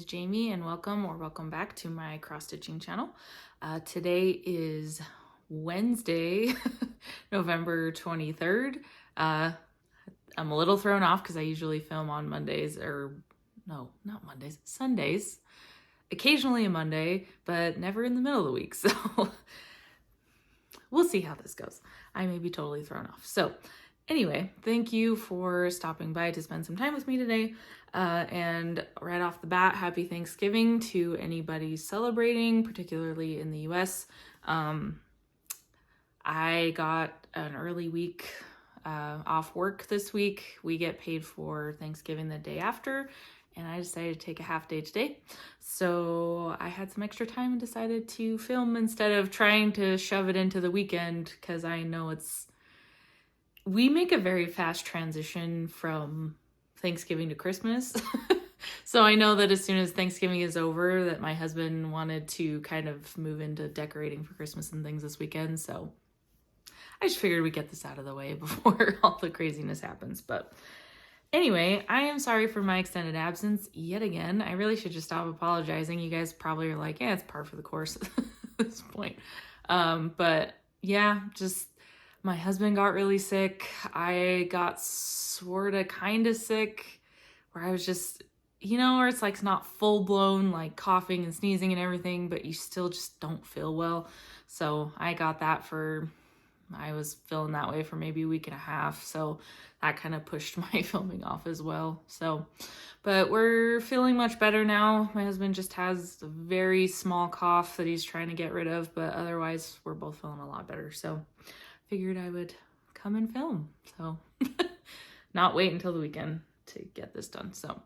Jamie and welcome back to my cross-stitching channel. Today is Wednesday, November 23rd. I'm a little thrown off because I usually film on Mondays, or no, not Mondays, Sundays. Occasionally a Monday, but never in the middle of the week. So we'll see how this goes. I may be totally thrown off. So anyway, thank you for stopping by to spend some time with me today. And right off the bat, happy Thanksgiving to anybody celebrating, particularly in the US. I got an early week off work this week. We get paid for Thanksgiving the day after, and I decided to take a half day today. So I had some extra time and decided to film instead of trying to shove it into the weekend, because I know we make a very fast transition from Thanksgiving to Christmas. So I know that as soon as Thanksgiving is over, that my husband wanted to kind of move into decorating for Christmas and things this weekend. So I just figured we'd get this out of the way before all the craziness happens. But anyway, I am sorry for my extended absence yet again. I really should just stop apologizing. You guys probably are like, yeah, it's par for the course at this point. But yeah, just my husband got really sick. I got sorta kinda sick, where I was just, where it's like not full blown like coughing and sneezing and everything, but you still just don't feel well. So I got that I was feeling that way for maybe a week and a half. So that kind of pushed my filming off as well. So, but we're feeling much better now. My husband just has a very small cough that he's trying to get rid of, but otherwise we're both feeling a lot better. So figured I would come and film. So not wait until the weekend to get this done. So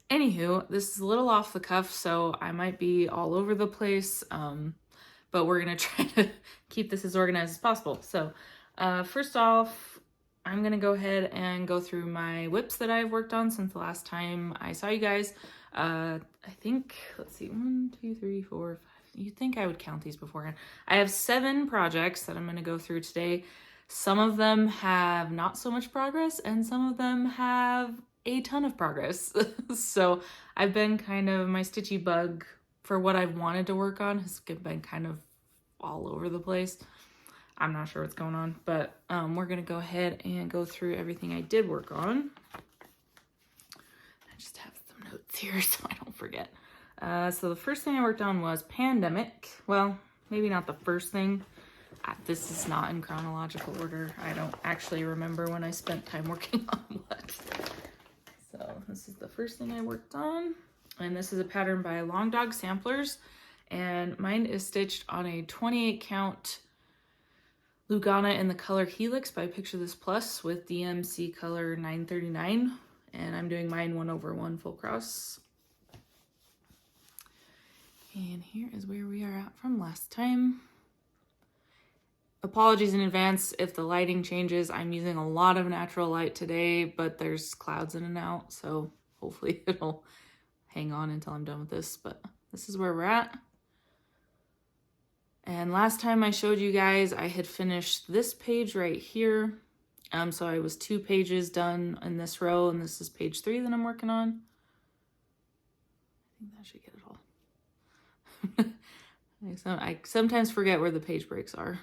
anywho, this is a little off the cuff, so I might be all over the place. But we're gonna try to keep this as organized as possible. So first off, I'm gonna go ahead and go through my whips that I've worked on since the last time I saw you guys. I think, let's see, 1, 2, 3, 4, 5. You'd think I would count these beforehand. I have 7 projects that I'm gonna go through today. Some of them have not so much progress, and some of them have a ton of progress. So I've been my stitchy bug for what I've wanted to work on has been kind of all over the place. I'm not sure what's going on, but we're gonna go ahead and go through everything I did work on. I just have some notes here so I don't forget. So the first thing I worked on was Pandemic. Well, maybe not the first thing. This is not in chronological order. I don't actually remember when I spent time working on what. So this is the first thing I worked on. And this is a pattern by Long Dog Samplers. And mine is stitched on a 28 count Lugana in the color Helix by Picture This Plus with DMC color 939. And I'm doing mine 1/1 full cross. And here is where we are at from last time. Apologies in advance if the lighting changes. I'm using a lot of natural light today, but there's clouds in and out, so hopefully it'll hang on until I'm done with this, but this is where we're at. And last time I showed you guys, I had finished this page right here. So I was 2 pages done in this row, and this is page 3 that I'm working on. I think that should get it all. I sometimes forget where the page breaks are.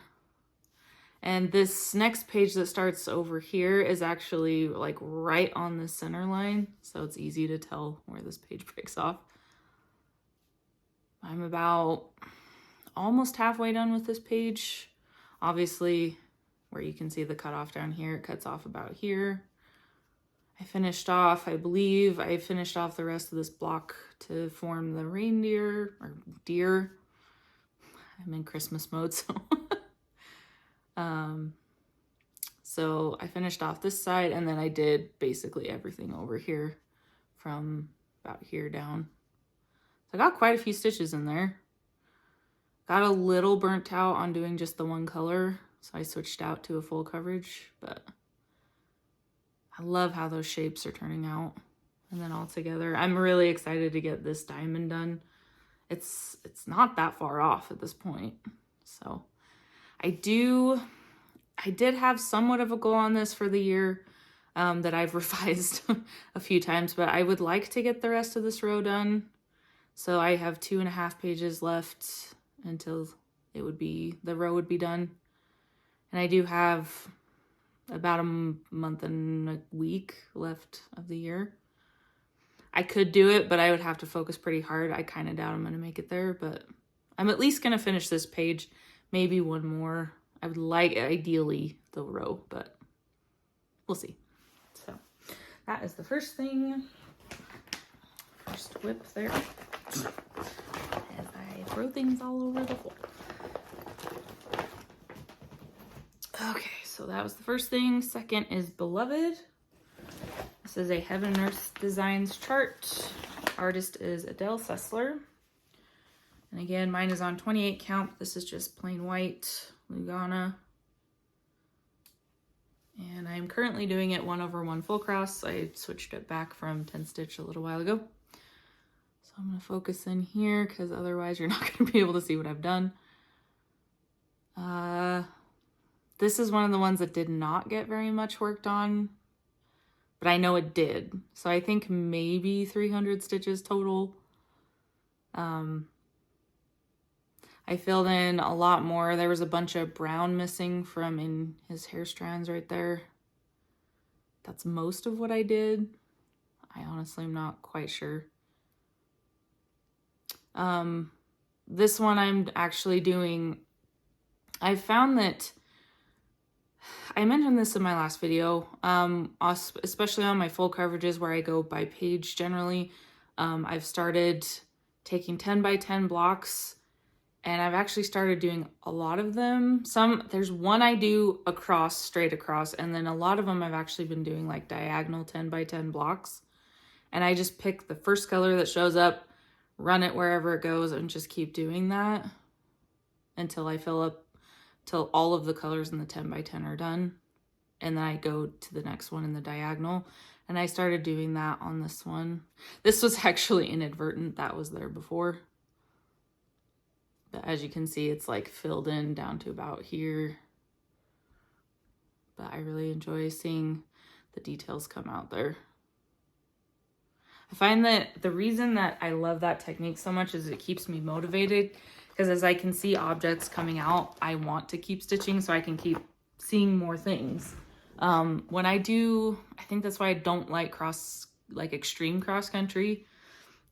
And this next page that starts over here is actually like right on the center line, so it's easy to tell where this page breaks off. I'm about almost halfway done with this page. Obviously, where you can see the cutoff down here, it cuts off about here. I believe I finished off the rest of this block to form the reindeer, or deer. I'm in Christmas mode, so. So I finished off this side, and then I did basically everything over here from about here down. So I got quite a few stitches in there. Got a little burnt out on doing just the one color, so I switched out to a full coverage, but I love how those shapes are turning out. And then all together, I'm really excited to get this diamond done. It's not that far off at this point. So I did have somewhat of a goal on this for the year. that I've revised a few times, but I would like to get the rest of this row done. So I have 2.5 pages left until the row would be done. And I do have about a month and a week left of the year. I could do it, but I would have to focus pretty hard. I kind of doubt I'm going to make it there, but I'm at least going to finish this page. Maybe one more. I would like, ideally, the row, but we'll see. So that is the first thing. First whip there. As I throw things all over the floor. Okay, so that was the first thing. Second is Beloved. This is a Heaven and Earth Designs chart. Artist is Adele Sessler. And again, mine is on 28 count. This is just plain white Lugana. And I'm currently doing it 1/1 full cross. I switched it back from 10 stitch a little while ago. So I'm going to focus in here because otherwise you're not going to be able to see what I've done. This is one of the ones that did not get very much worked on, but I know it did. So I think maybe 300 stitches total. I filled in a lot more. There was a bunch of brown missing from in his hair strands right there. That's most of what I did. I honestly am not quite sure. This one I'm actually doing, I found that, I mentioned this in my last video, especially on my full coverages where I go by page generally. I've started taking 10 by 10 blocks, and I've actually started doing a lot of them. There's one I do across, straight across, and then a lot of them I've actually been doing like diagonal 10 by 10 blocks. And I just pick the first color that shows up, run it wherever it goes, and just keep doing that until I fill up, till all of the colors in the 10 by 10 are done. And then I go to the next one in the diagonal. And I started doing that on this one. This was actually inadvertent. That was there before. But as you can see, it's like filled in down to about here. But I really enjoy seeing the details come out there. I find that the reason that I love that technique so much is it keeps me motivated, because as I can see objects coming out, I want to keep stitching so I can keep seeing more things. When I do, I think that's why I don't like extreme cross country.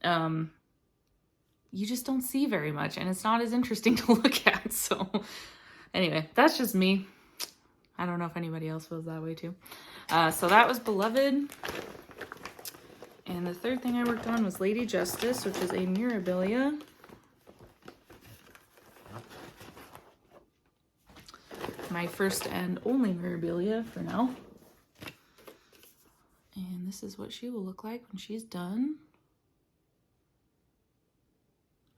You just don't see very much, and it's not as interesting to look at. So anyway, that's just me. I don't know if anybody else feels that way too. So that was Beloved. And the third thing I worked on was Lady Justice, which is a Mirabilia. My first and only Mirabilia for now. And this is what she will look like when she's done.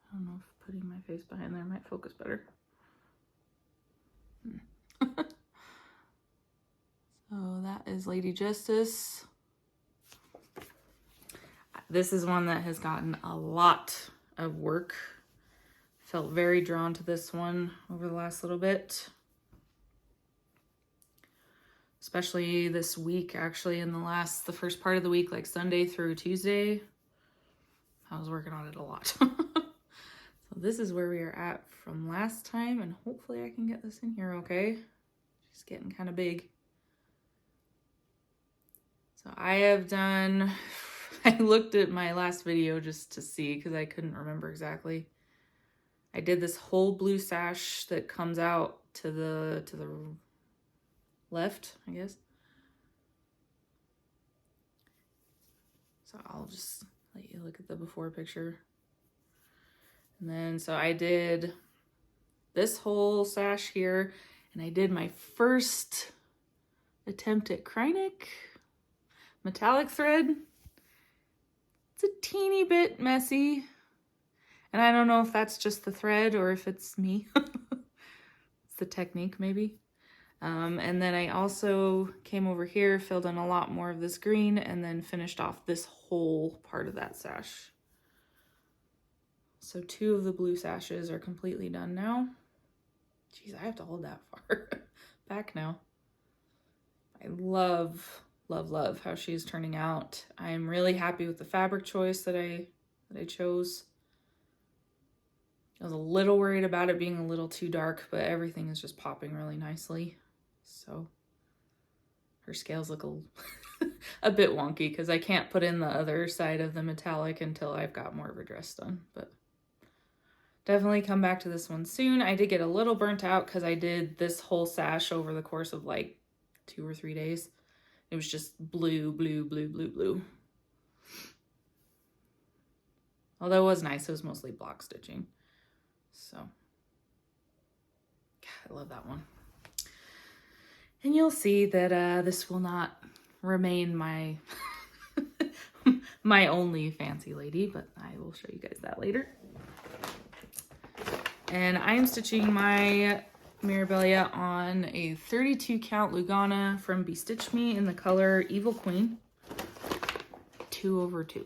I don't know if putting my face behind there might focus better. So that is Lady Justice. This is one that has gotten a lot of work. Felt very drawn to this one over the last little bit. Especially this week, actually, in the first part of the week, like Sunday through Tuesday. I was working on it a lot. So this is where we are at from last time, and hopefully I can get this in here okay. She's getting kind of big. So I have done, I looked at my last video just to see because I couldn't remember exactly. I did this whole blue sash that comes out to the left, I guess. So I'll just let you look at the before picture. And then, so I did this whole sash here, and I did my first attempt at Kreinik metallic thread. It's a teeny bit messy, and I don't know if that's just the thread or if it's me. It's the technique maybe. And then I also came over here, filled in a lot more of this green, and then finished off this whole part of that sash. So 2 of the blue sashes are completely done now. Jeez, I have to hold that far back now. I love love, love how she's turning out. I'm really happy with the fabric choice that I chose. I was a little worried about it being a little too dark, but everything is just popping really nicely. So her scales look a bit wonky because I can't put in the other side of the metallic until I've got more of a dress done, but definitely come back to this one soon. I did get a little burnt out because I did this whole sash over the course of like 2 or 3 days. It was just blue, blue, blue, blue, blue. Although it was nice, it was mostly block stitching. So, God, I love that one. And you'll see that this will not remain my my only fancy lady, but I will show you guys that later. And I'm stitching my Mirabilia on a 32 count Lugana from Bestitch Me in the color Evil Queen 2/2.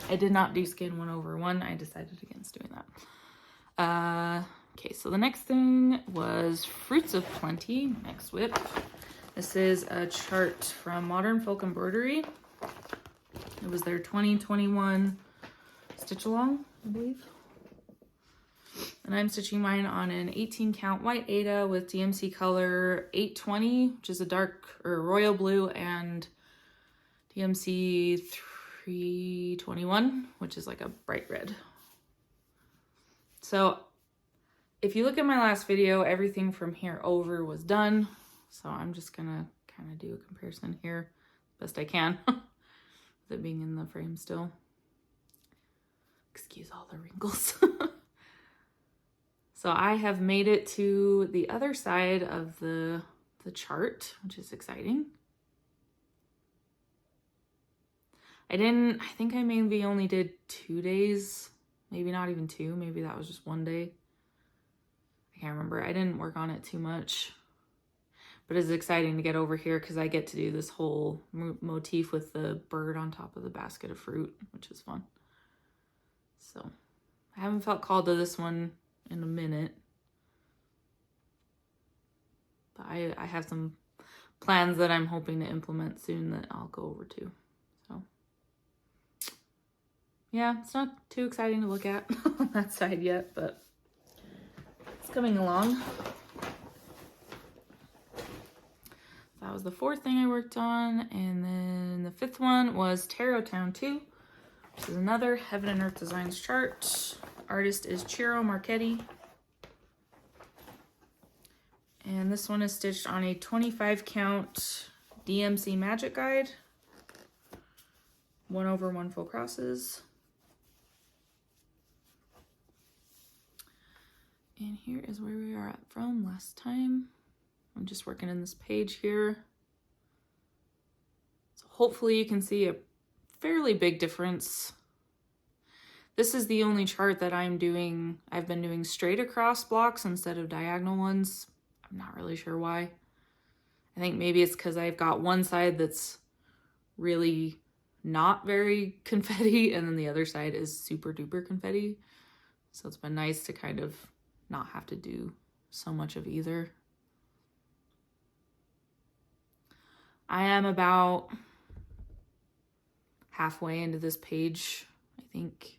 I did not do skin 1/1. I decided against doing that. Okay, so the next thing was Fruits of Plenty, next whip. This is a chart from Modern Folk Embroidery. It was their 2021 stitch along, I believe. And I'm stitching mine on an 18 count white Aida with DMC color 820, which is a dark or royal blue, and DMC 321, which is like a bright red. So if you look at my last video, everything from here over was done. So I'm just gonna kind of do a comparison here best I can with it being in the frame still. Excuse all the wrinkles. So I have made it to the other side of the chart, which is exciting. I think I maybe only did 2 days, maybe not even 2, maybe that was just 1 day. I can't remember. I didn't work on it too much, but it's exciting to get over here because I get to do this whole motif with the bird on top of the basket of fruit, which is fun. So I haven't felt called to this one in a minute, but I have some plans that I'm hoping to implement soon that I'll go over to. So yeah, it's not too exciting to look at on that side yet, but it's coming along. That was the 4th thing I worked on, and then the 5th one was Tarotown 2, which is another Heaven and Earth Designs chart. Artist is Ciro Marchetti. And this one is stitched on a 25 count DMC Magic Guide. 1/1 full crosses. And here is where we are at from last time. I'm just working in this page here. So hopefully you can see a fairly big difference. This is the only chart that I've been doing straight across blocks instead of diagonal ones. I'm not really sure why. I think maybe it's because I've got one side that's really not very confetti, and then the other side is super duper confetti. So it's been nice to kind of not have to do so much of either. I am about halfway into this page, I think.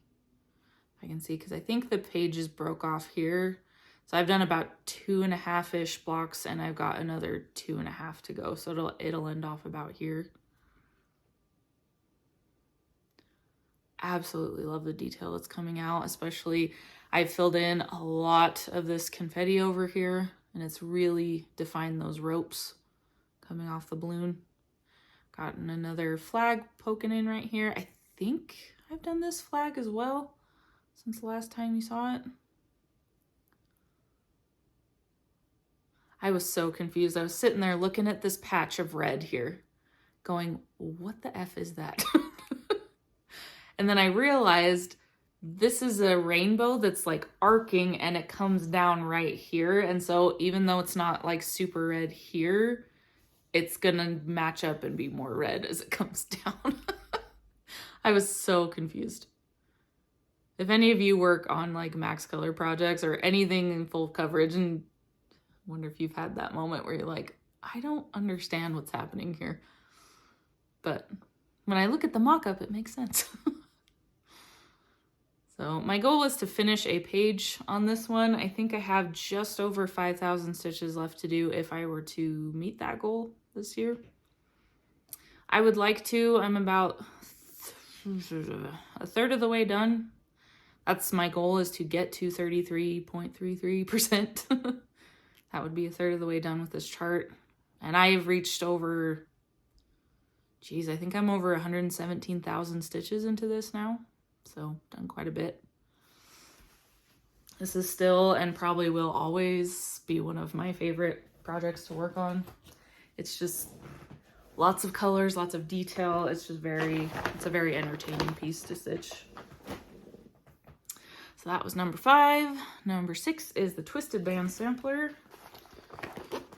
I can see, because I think the pages broke off here. So I've done about 2.5-ish blocks, and I've got another 2.5 to go. So it'll end off about here. Absolutely love the detail that's coming out, especially I filled in a lot of this confetti over here, and it's really defined those ropes coming off the balloon. Gotten another flag poking in right here. I think I've done this flag as well since the last time you saw it. I was so confused. I was sitting there looking at this patch of red here going, what the F is that? And then I realized this is a rainbow that's like arcing and it comes down right here. And so even though it's not like super red here, it's gonna match up and be more red as it comes down. I was so confused. If any of you work on like max color projects or anything in full coverage, and I wonder if you've had that moment where you're like, I don't understand what's happening here. but when I look at the mock-up, it makes sense. So my goal was to finish a page on this one. I think I have just over 5,000 stitches left to do if I were to meet that goal this year. I would like to. I'm about a third of the way done. That's my goal, is to get to 33.33%. That would be a third of the way done with this chart. And I have reached over, geez, I think I'm over 117,000 stitches into this now. So done quite a bit. This is still and probably will always be one of my favorite projects to work on. It's just lots of colors, lots of detail. It's just it's a very entertaining piece to stitch. So that was number 5. Number 6 is the Twisted Band Sampler.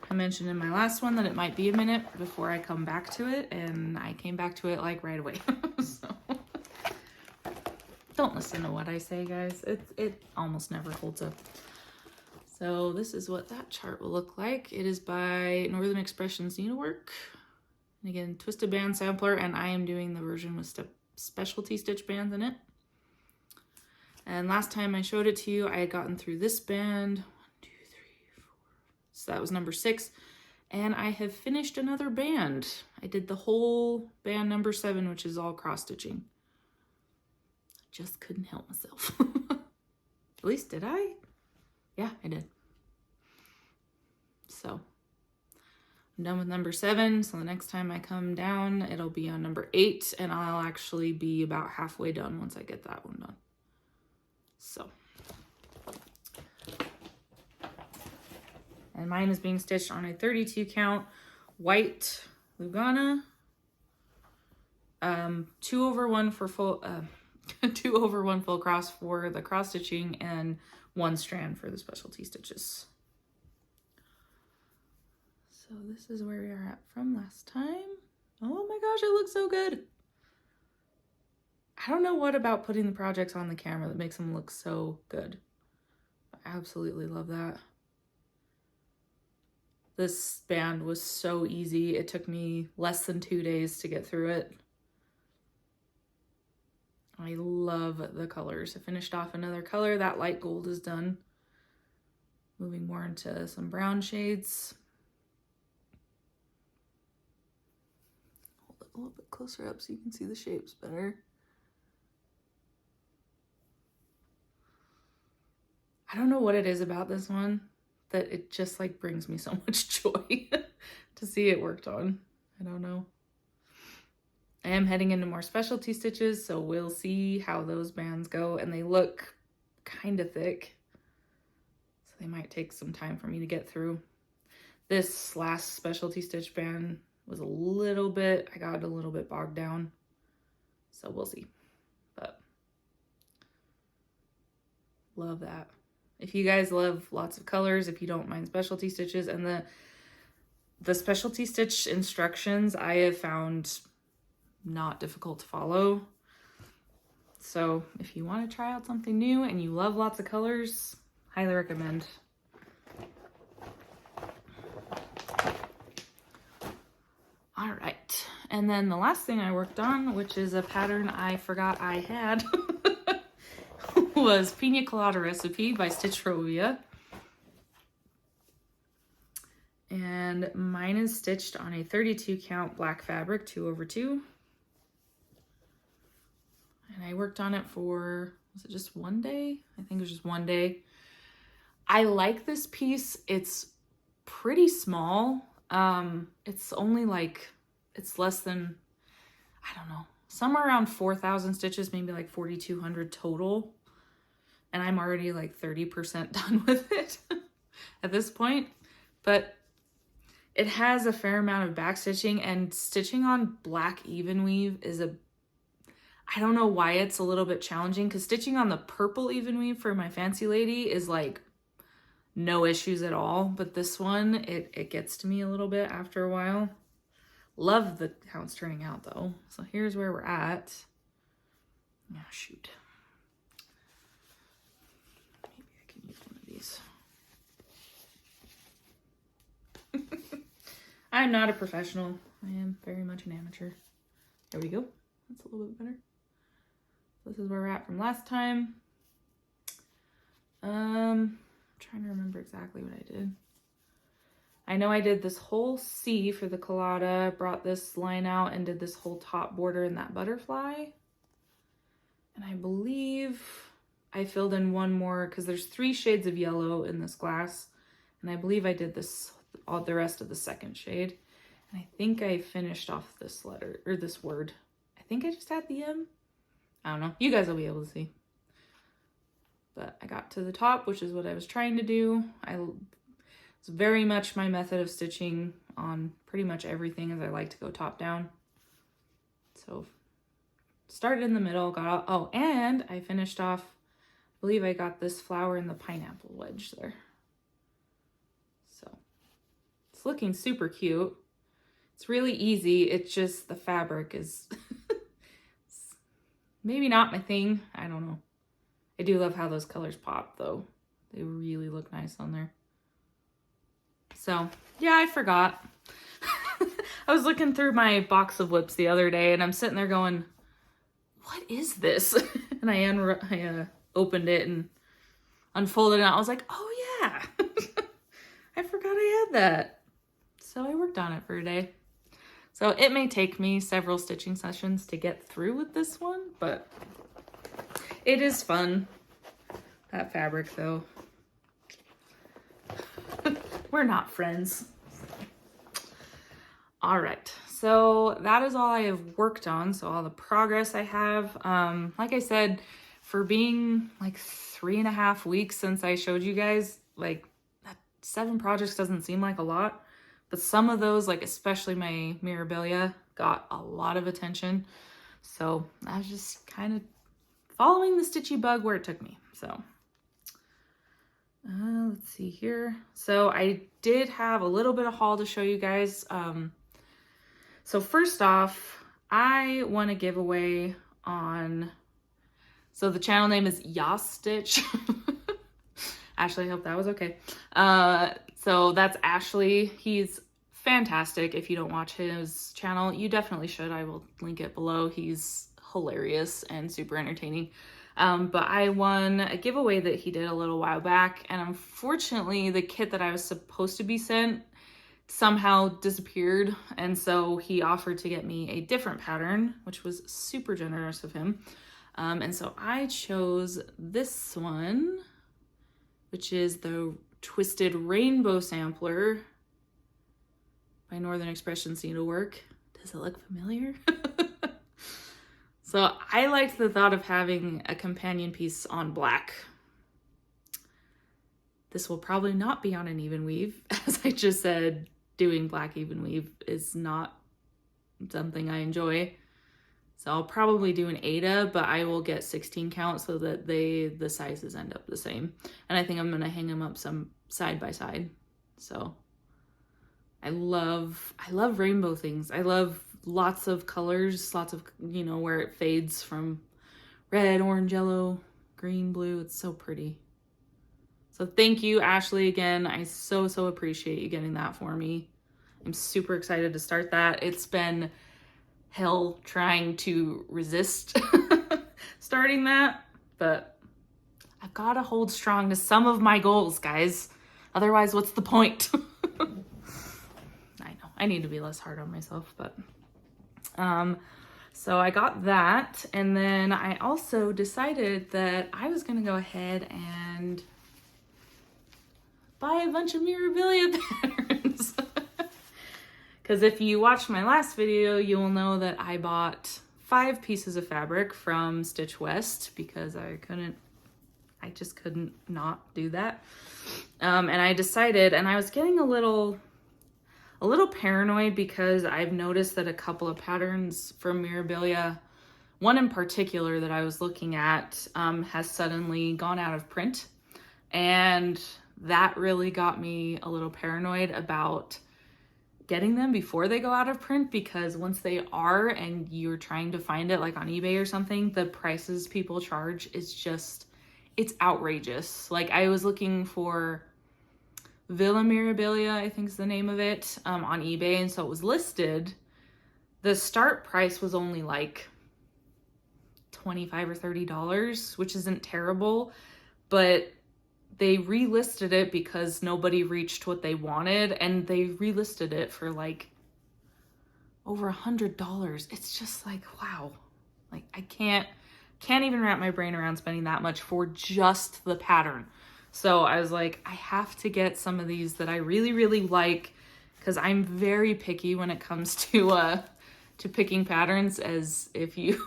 I mentioned in my last one that it might be a minute before I come back to it, and I came back to it like right away. So don't listen to what I say, guys. It almost never holds up. So this is what that chart will look like. It is by Northern Expressions Needlework. And again, Twisted Band Sampler, and I am doing the version with specialty stitch bands in it. And last time I showed it to you, I had gotten through this band. 1, 2, 3, 4. So that was number 6. And I have finished another band. I did the whole band number 7, which is all cross stitching. Just couldn't help myself. At least, did I? Yeah, I did. So I'm done with number 7. So the next time I come down, it'll be on number 8, and I'll actually be about halfway done once I get that one done. So, and mine is being stitched on a 32 count white Lugana, 2/1 for full, 2/1 full cross for the cross stitching, and 1 strand for the specialty stitches. So this is where we are at from last time. Oh my gosh, it looks so good. I don't know what about putting the projects on the camera that makes them look so good. I absolutely love that. This band was so easy. It took me less than 2 days to get through it. I love the colors. I finished off another color. That light gold is done. Moving more into some brown shades. Hold it a little bit closer up so you can see the shapes better. I don't know what it is about this one that it just like brings me so much joy to see it worked on. I don't know. I am heading into more specialty stitches, so we'll see how those bands go, and they look kind of thick, so they might take some time for me to get through. This last specialty stitch band was I got a little bit bogged down, so we'll see. But love that. If you guys love lots of colors, if you don't mind specialty stitches, and the specialty stitch instructions I have found not difficult to follow. So if you want to try out something new and you love lots of colors, highly recommend. All right, and then the last thing I worked on, which is a pattern I forgot I had, was Pina Colada Recipe by Stitchrovia. And mine is stitched on a 32 count black fabric, 2/2. And I worked on it for, was it just 1 day? I think it was just 1 day. I like this piece. It's pretty small. It's only like, it's less than, I don't know, somewhere around 4,000 stitches, maybe like 4,200 total. And I'm already like 30% done with it at this point. But it has a fair amount of back stitching, and stitching on black even weave is I don't know why it's a little bit challenging, because stitching on the purple even weave for my fancy lady is like no issues at all. But this one, it gets to me a little bit after a while. Love how it's turning out though. So here's where we're at. Oh, shoot. Maybe I can use one of these. I'm not a professional. I am very much an amateur. There we go. That's a little bit better. This is where we're at from last time. I'm trying to remember exactly what I did. I know I did this whole C for the Colada, brought this line out and did this whole top border in that butterfly. And I believe I filled in one more because there's 3 shades of yellow in this glass. And I believe I did this, all the rest of the second shade. And I think I finished off this letter, or this word. I think I just had the M. I don't know. You guys will be able to see. But I got to the top, which is what I was trying to do. It's very much my method of stitching on pretty much everything, as I like to go top down. So started in the middle, got, oh, and I finished off, I believe I got this flower in the pineapple wedge there. So it's looking super cute. It's really easy. It's just the fabric is maybe not my thing. I don't know. I do love how those colors pop though. They really look nice on there. So yeah, I forgot. I was looking through my box of whips the other day and I'm sitting there going, what is this? And I opened it and unfolded it and I was like, oh yeah, I forgot I had that. So I worked on it for a day. So it may take me several stitching sessions to get through with this one, but it is fun. That fabric though. We're not friends. All right, so that is all I have worked on. So all the progress I have. Like I said, for being like 3.5 weeks since I showed you guys, like that 7 projects doesn't seem like a lot, but some of those, like especially my Mirabilia, got a lot of attention. So I was just kind of following the stitchy bug where it took me. So let's see here. So I did have a little bit of haul to show you guys. So first off, I won a giveaway on, so the channel name is Yas Stitch. Ashley, I hope that was okay. So that's Ashley. He's fantastic. If you don't watch his channel, you definitely should. I will link it below. He's hilarious and super entertaining. But I won a giveaway that he did a little while back, and unfortunately the kit that I was supposed to be sent somehow disappeared, and so he offered to get me a different pattern, which was super generous of him. And so I chose this one, which is the Twisted Rainbow Sampler by Northern Expressions Needlework. Does it look familiar? So I liked the thought of having a companion piece on black. This will probably not be on an even weave. As I just said, doing black even weave is not something I enjoy. So I'll probably do an Ada, but I will get 16 count so that the sizes end up the same. And I think I'm gonna hang them up some side by side. So I love rainbow things. I love lots of colors, lots of, you know, where it fades from red, orange, yellow, green, blue. It's so pretty. So thank you, Ashley, again. I so appreciate you getting that for me. I'm super excited to start that. It's been hell trying to resist starting that, but I've got to hold strong to some of my goals, guys. Otherwise, what's the point? I know, I need to be less hard on myself, but so I got that, and then I also decided that I was gonna go ahead and buy a bunch of Mirabilia patterns. Because if you watched my last video, you will know that I bought 5 pieces of fabric from Stitch West because I just couldn't not do that. And I decided, and I was getting a little paranoid because I've noticed that a couple of patterns from Mirabilia, one in particular that I was looking at, has suddenly gone out of print. And that really got me a little paranoid about getting them before they go out of print, because once they are and you're trying to find it like on eBay or something, the prices people charge is just, it's outrageous. Like I was looking for Villa Mirabilia, I think is the name of it, on eBay, and so it was listed. The start price was only like $25 or $30, which isn't terrible, but they relisted it because nobody reached what they wanted, and they relisted it for like over $100. It's just like, wow. Like, I can't even wrap my brain around spending that much for just the pattern. So I was like, I have to get some of these that I really, really like, because I'm very picky when it comes to picking patterns. As if you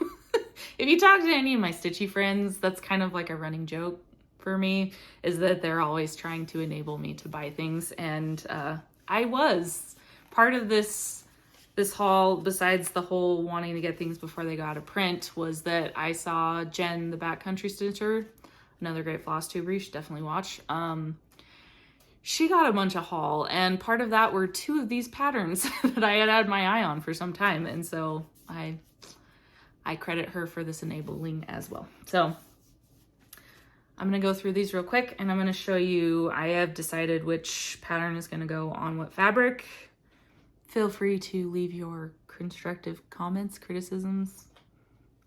if you talk to any of my stitchy friends, that's kind of like a running joke for me, is that they're always trying to enable me to buy things. And I was part of this haul, besides the whole wanting to get things before they go out of print, was that I saw Jen, the Backcountry Stitcher, another great Flosstube you should definitely watch. She got a bunch of haul, and part of that were 2 of these patterns that I had my eye on for some time, and so I credit her for this enabling as well. So I'm gonna go through these real quick, and I'm gonna show you, I have decided which pattern is gonna go on what fabric. Feel free to leave your constructive comments, criticisms,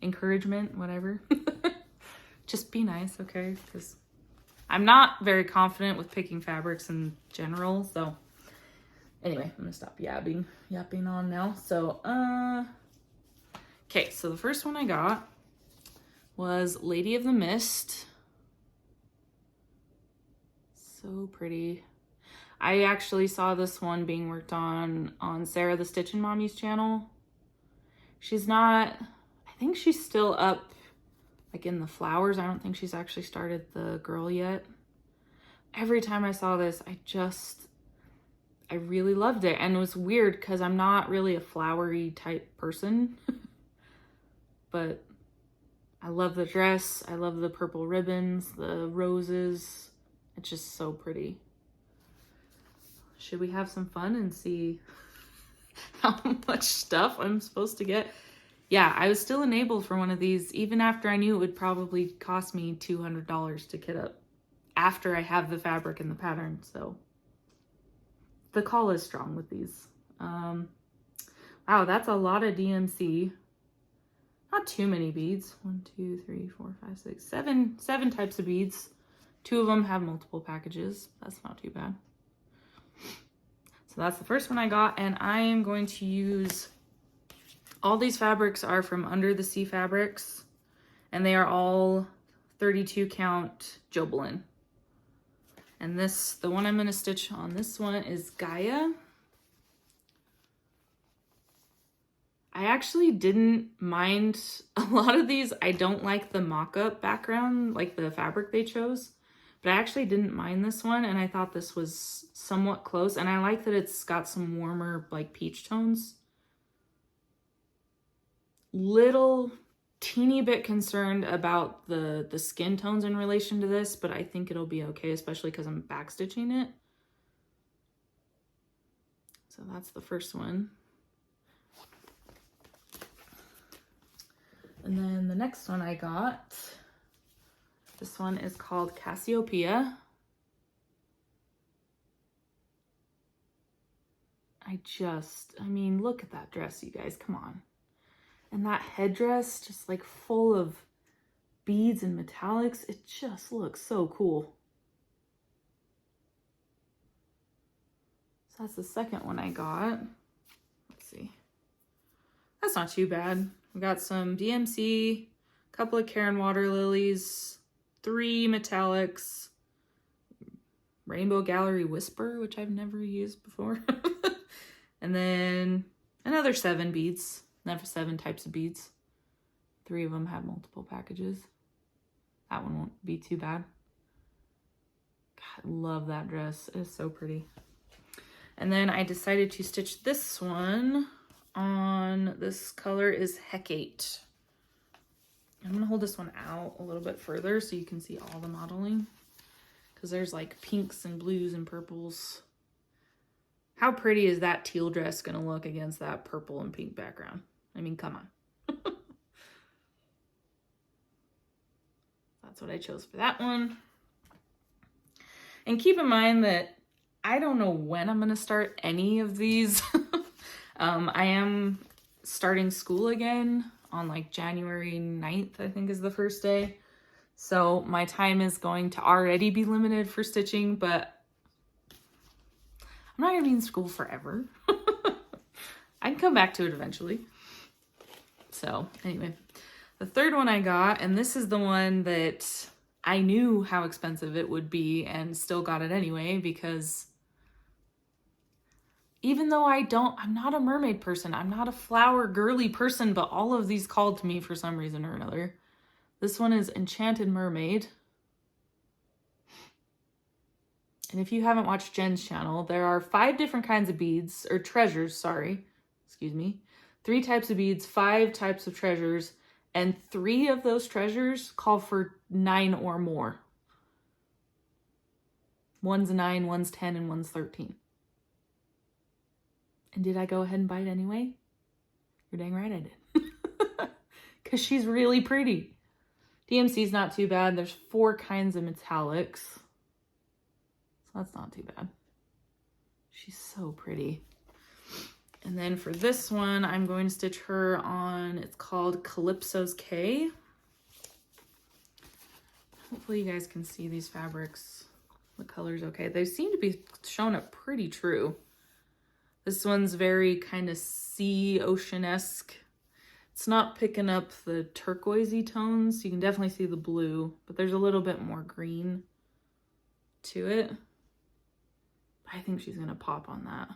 encouragement, whatever. Just be nice, okay? Because I'm not very confident with picking fabrics in general. So anyway, I'm gonna stop yapping on now. So, okay, so the first one I got was Lady of the Mist. So pretty. I actually saw this one being worked on Sarah the Stitchin' Mommy's channel. She's not, I think she's still up like in the flowers. I don't think she's actually started the girl yet. Every time I saw this, I really loved it. And it was weird because I'm not really a flowery type person, but I love the dress. I love the purple ribbons, the roses. It's just so pretty. Should we have some fun and see how much stuff I'm supposed to get? Yeah, I was still enabled for one of these, even after I knew it would probably cost me $200 to kit up, after I have the fabric and the pattern. So the call is strong with these. Wow, that's a lot of DMC. Not too many beads. 1, 2, 3, 4, 5, 6, 7 types of beads. 2 of them have multiple packages. That's not too bad. So that's the first one I got, and I am going to use, all these fabrics are from Under the Sea Fabrics, and they are all 32 count Jobelin. And this, the one I'm going to stitch on this one is Gaia. I actually didn't mind a lot of these. I don't like the mock-up background, like the fabric they chose. But I actually didn't mind this one, and I thought this was somewhat close. And I like that it's got some warmer, like, peach tones. Little teeny bit concerned about the skin tones in relation to this, but I think it'll be okay, especially because I'm backstitching it. So that's the first one. And then the next one I got, this one is called Cassiopeia. I mean, look at that dress, you guys, come on. And that headdress, just like full of beads and metallics, it just looks so cool. So that's the second one I got. Let's see. That's not too bad. We got some DMC, a couple of Karen water lilies, 3 metallics, Rainbow Gallery Whisper, which I've never used before. And then another 7 beads, another 7 types of beads. 3 of them have multiple packages. That one won't be too bad. God, I love that dress. It is so pretty. And then I decided to stitch this one on, this color is Hecate. I'm gonna hold this one out a little bit further so you can see all the modeling, because there's like pinks and blues and purples. How pretty is that teal dress gonna look against that purple and pink background? I mean, come on. That's what I chose for that one. And keep in mind that I don't know when I'm gonna start any of these. I am starting school again on like January 9th, I think is the first day. So my time is going to already be limited for stitching, but I'm not gonna be in school forever. I can come back to it eventually. So anyway, the third one I got, and this is the one that I knew how expensive it would be and still got it anyway, because even though I'm not a mermaid person, I'm not a flower girly person, but all of these called to me for some reason or another. This one is Enchanted Mermaid. And if you haven't watched Jen's channel, there are 5 different kinds of beads, or treasures, sorry. Excuse me. 3 types of beads, 5 types of treasures, and 3 of those treasures call for 9 or more. One's 9, one's 10, and one's 13. And did I go ahead and buy it anyway? You're dang right I did. Because she's really pretty. DMC's not too bad. There's 4 kinds of metallics. So that's not too bad. She's so pretty. And then for this one, I'm going to stitch her on, it's called Calypso's K. Hopefully you guys can see these fabrics. The color's okay. They seem to be showing up pretty true. This one's very kind of sea ocean-esque. It's not picking up the turquoisey tones. You can definitely see the blue, but there's a little bit more green to it. I think she's gonna pop on that.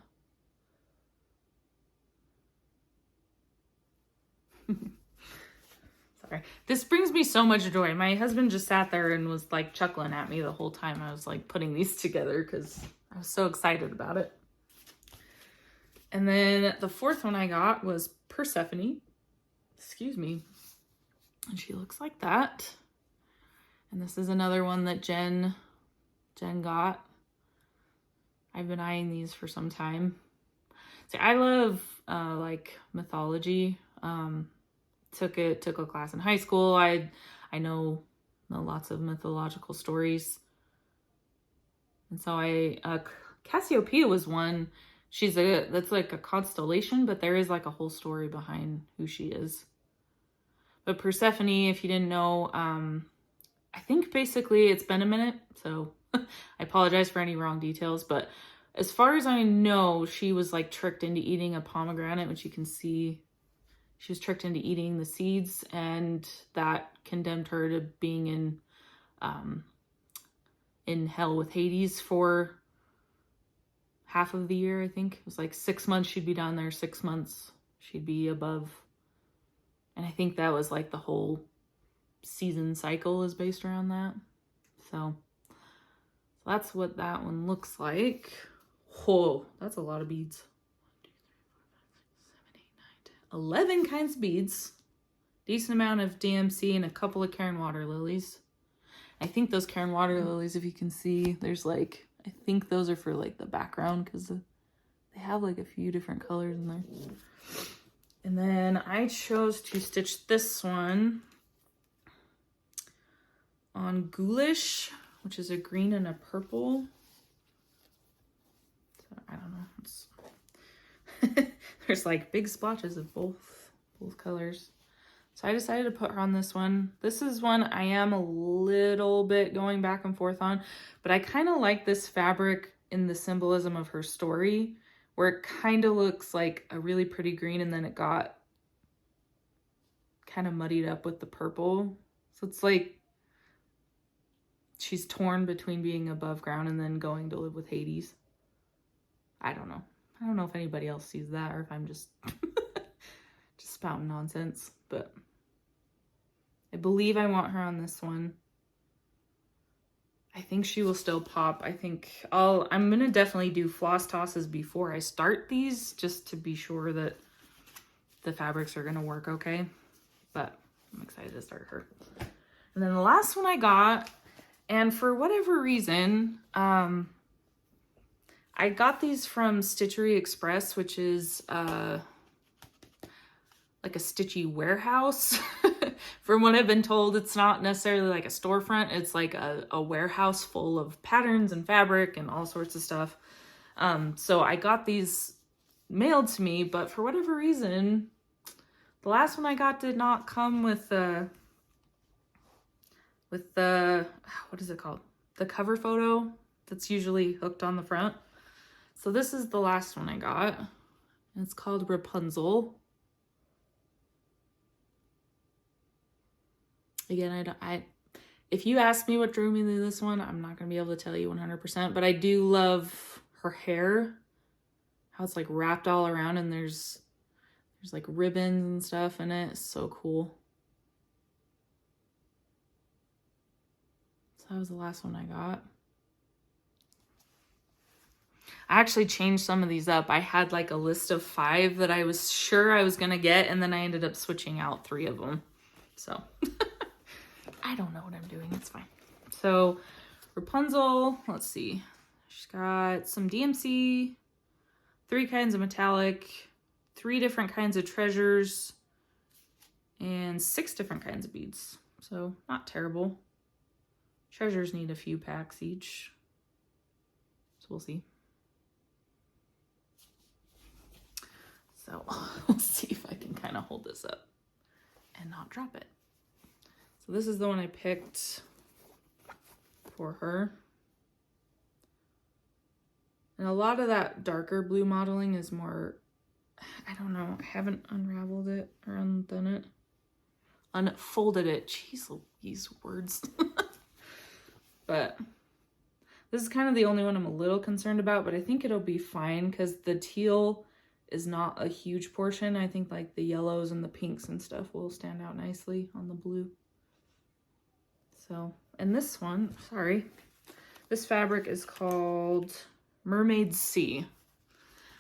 Sorry. This brings me so much joy. My husband just sat there and was like chuckling at me the whole time I was like putting these together because I was so excited about it. And then the fourth one I got was Persephone. Excuse me. And she looks like that. And this is another one that Jen got. I've been eyeing these for some time. See, I love like mythology. Took a class in high school. I know lots of mythological stories. And so Cassiopeia was one. That's like a constellation, but there is like a whole story behind who she is. But Persephone, if you didn't know, I think basically it's been a minute, so I apologize for any wrong details, but as far as I know, she was like tricked into eating a pomegranate, which you can see she was tricked into eating the seeds, and that condemned her to being in hell with Hades for half of the year, I think. It was like 6 months she'd be down there, 6 months she'd be above. And I think that was like the whole season cycle is based around that. So that's what that one looks like. Whoa, that's a lot of beads. 11 kinds of beads, decent amount of DMC, and a couple of Cairn water lilies. I think those Cairn water lilies, if you can see, there's like, I think those are for like the background because they have like a few different colors in there. And then I chose to stitch this one on Ghoulish, which is a green and a purple. So I don't know. There's like big splotches of both colors. So I decided to put her on this one. This is one I am a little bit going back and forth on, but I kind of like this fabric in the symbolism of her story, where it kind of looks like a really pretty green and then it got kind of muddied up with the purple. So it's like she's torn between being above ground and then going to live with Hades. I don't know. I don't know if anybody else sees that or if I'm just just spouting nonsense, but I believe I want her on this one. I think she will still pop. I think I'm going to definitely do floss tosses before I start these just to be sure that the fabrics are going to work okay, but I'm excited to start her. And then the last one I got, and for whatever reason, I got these from Stitchery Express, which is like a stitchy warehouse. From what I've been told, it's not necessarily like a storefront. It's like a warehouse full of patterns and fabric and all sorts of stuff. So I got these mailed to me, but for whatever reason, The last one I got did not come with the, what is it called? The cover photo that's usually hooked on the front. So this is the last one I got. It's called Rapunzel. Again, if you ask me what drew me to this one, I'm not going to be able to tell you 100%, but I do love her hair. How it's like wrapped all around and there's like ribbons and stuff in it. It's so cool. So that was the last one I got. I actually changed some of these up. I had like a list of 5 that I was sure I was going to get, and then I ended up switching out 3 of them. So I don't know what I'm doing. It's fine. So Rapunzel, let's see. She's got some DMC, 3 kinds of metallic, 3 different kinds of treasures, and 6 different kinds of beads. So not terrible. Treasures need a few packs each. So we'll see. So we'll see if I can kind of hold this up and not drop it. So this is the one I picked for her. And a lot of that darker blue modeling is more, I don't know, I haven't unraveled it or undone it. Unfolded it. Jeez Louise, words. But this is kind of the only one I'm a little concerned about, but I think it'll be fine because the teal is not a huge portion. I think like the yellows and the pinks and stuff will stand out nicely on the blue. So, and this one, sorry, this fabric is called Mermaid Sea.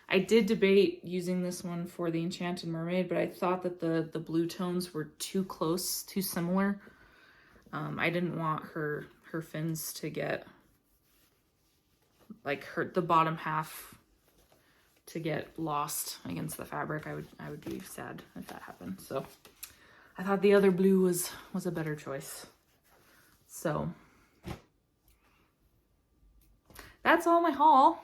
I did debate using this one for the Enchanted Mermaid, but I thought that the blue tones were too close, too similar. I didn't want her fins to get, like the bottom half to get lost against the fabric. I would be sad if that happened. So I thought the other blue was a better choice. So that's all my haul.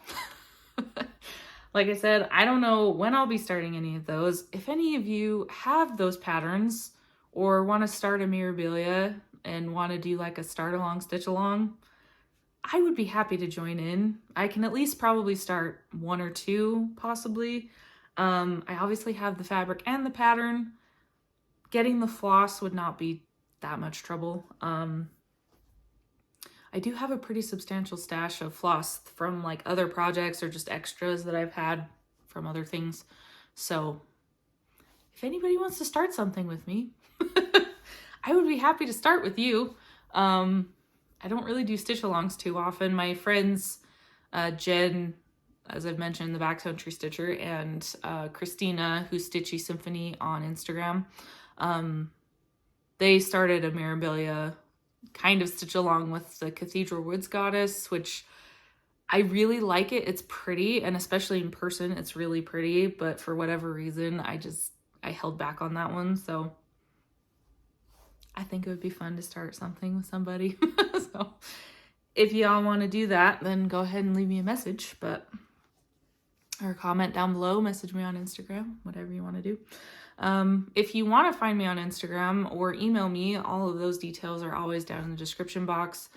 Like I said, I don't know when I'll be starting any of those. If any of you have those patterns or want to start a Mirabilia and want to do like a start along, stitch along, I would be happy to join in. I can at least probably start 1 or 2 possibly. I obviously have the fabric and the pattern. Getting the floss would not be that much trouble. I do have a pretty substantial stash of floss from like other projects or just extras that I've had from other things. So if anybody wants to start something with me, I would be happy to start with you. I don't really do stitch alongs too often. My friends, Jen, as I've mentioned, the Backcountry Stitcher, and Christina, who's Stitchy Symphony on Instagram, they started a Mirabilia kind of stitch along with the Cathedral Woods Goddess, which I really like it. It's pretty, and especially in person, it's really pretty, but for whatever reason, I held back on that one. So I think it would be fun to start something with somebody. So if y'all want to do that, then go ahead and leave me a message, or comment down below, message me on Instagram, whatever you want to do. If you want to find me on Instagram or email me, all of those details are always down in the description box.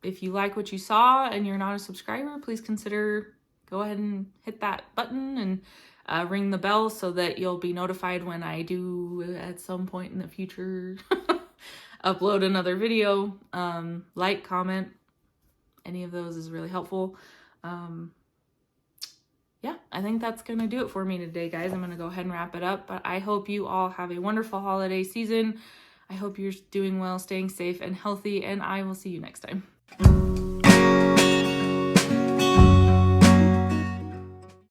If you like what you saw and you're not a subscriber, please consider go ahead and hit that button and ring the bell so that you'll be notified when I do at some point in the future upload another video. Like, comment, any of those is really helpful. Yeah, I think that's going to do it for me today, guys. I'm going to go ahead and wrap it up, but I hope you all have a wonderful holiday season. I hope you're doing well, staying safe and healthy, and I will see you next time.